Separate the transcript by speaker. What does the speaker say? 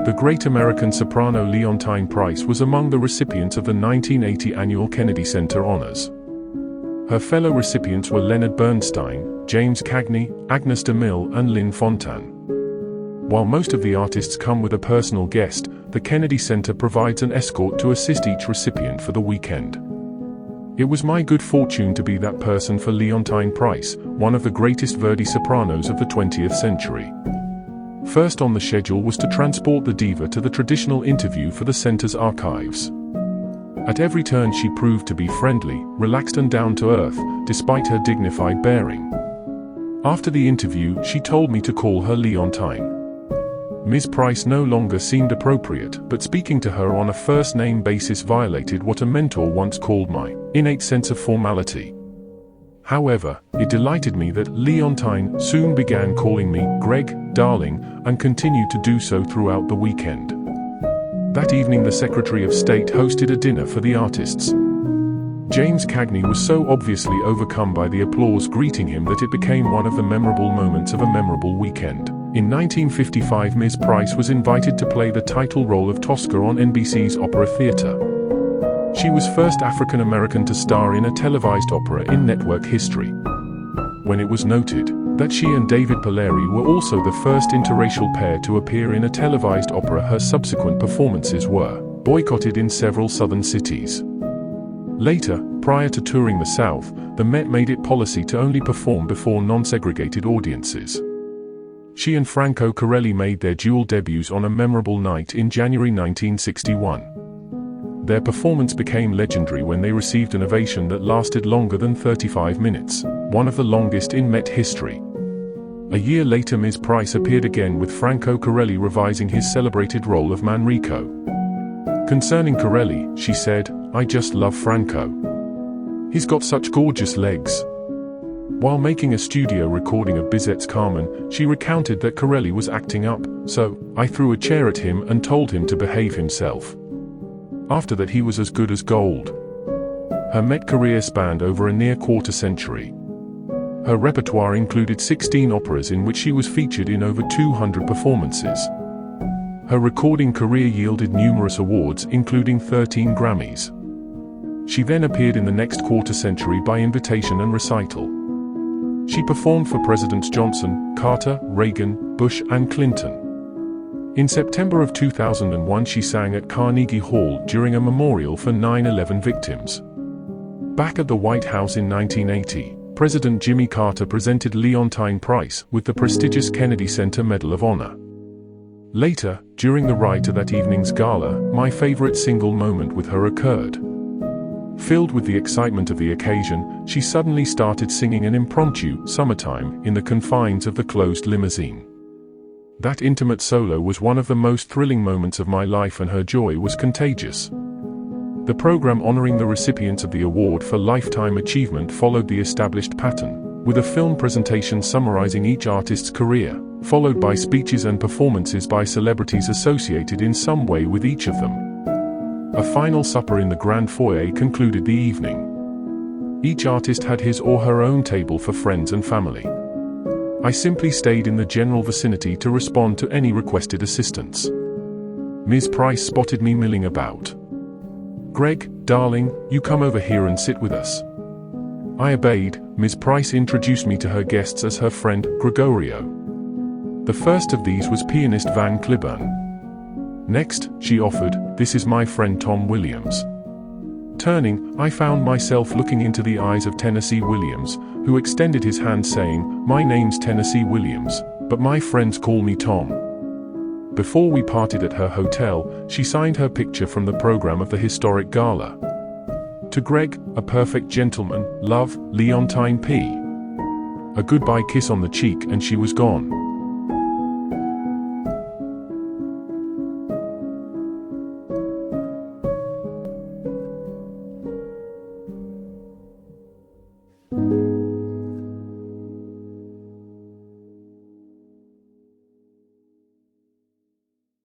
Speaker 1: The great American soprano Leontyne Price was among the recipients of the 1980 annual Kennedy Center honors. Her fellow recipients were Leonard Bernstein, James Cagney, Agnes de Mille, and Lynn Fontanne. While most of the artists come with a personal guest, the Kennedy Center provides an escort to assist each recipient for the weekend. It was my good fortune to be that person for Leontyne Price, one of the greatest Verdi sopranos of the 20th century. First on the schedule was to transport the diva to the traditional interview for the center's archives. At every turn she proved to be friendly, relaxed and down to earth, despite her dignified bearing. After the interview, she told me to call her Leontyne. Ms. Price no longer seemed appropriate, but speaking to her on a first-name basis violated what a mentor once called my innate sense of formality. However, it delighted me that Leontyne soon began calling me Greg, darling, and continued to do so throughout the weekend. That evening the Secretary of State hosted a dinner for the artists. James Cagney was so obviously overcome by the applause greeting him that it became one of the memorable moments of a memorable weekend. In 1955 Ms. Price was invited to play the title role of Tosca on NBC's Opera Theatre. She was first African American to star in a televised opera in network history. When it was noted that she and David Polari were also the first interracial pair to appear in a televised opera, her subsequent performances were boycotted in several southern cities. Later, prior to touring the South, the Met made it policy to only perform before non-segregated audiences. She and Franco Corelli made their dual debuts on a memorable night in January 1961. Their performance became legendary when they received an ovation that lasted longer than 35 minutes, one of the longest in Met history. A year later Ms. Price appeared again with Franco Corelli revising his celebrated role of Manrico. Concerning Corelli, she said, "I just love Franco. He's got such gorgeous legs." While making a studio recording of Bizet's Carmen, she recounted that Corelli was acting up, so I threw a chair at him and told him to behave himself. After that he was as good as gold. Her Met career spanned over a near quarter century. Her repertoire included 16 operas in which she was featured in over 200 performances. Her recording career yielded numerous awards, including 13 Grammys. She then appeared in the next quarter century by invitation and recital. She performed for Presidents Johnson, Carter, Reagan, Bush, and Clinton. In September of 2001 she sang at Carnegie Hall during a memorial for 9/11 victims. Back at the White House in 1980, President Jimmy Carter presented Leontyne Price with the prestigious Kennedy Center Medal of Honor. Later, during the ride to that evening's gala, my favorite single moment with her occurred. Filled with the excitement of the occasion, she suddenly started singing an impromptu "Summertime" in the confines of the closed limousine. That intimate solo was one of the most thrilling moments of my life, and her joy was contagious. The program honoring the recipients of the award for lifetime achievement followed the established pattern, with a film presentation summarizing each artist's career, followed by speeches and performances by celebrities associated in some way with each of them. A final supper in the grand foyer concluded the evening. Each artist had his or her own table for friends and family. I simply stayed in the general vicinity to respond to any requested assistance. Ms. Price spotted me milling about. "Greg, darling, you come over here and sit with us." I obeyed. Ms. Price introduced me to her guests as her friend, Gregorio. The first of these was pianist Van Cliburn. Next, she offered, "This is my friend Tom Williams." Turning, I found myself looking into the eyes of Tennessee Williams, who extended his hand saying, "My name's Tennessee Williams, but my friends call me Tom." Before we parted at her hotel, she signed her picture from the program of the historic gala. To Greg, a perfect gentleman, love, Leontyne P. A goodbye kiss on the cheek and she was gone.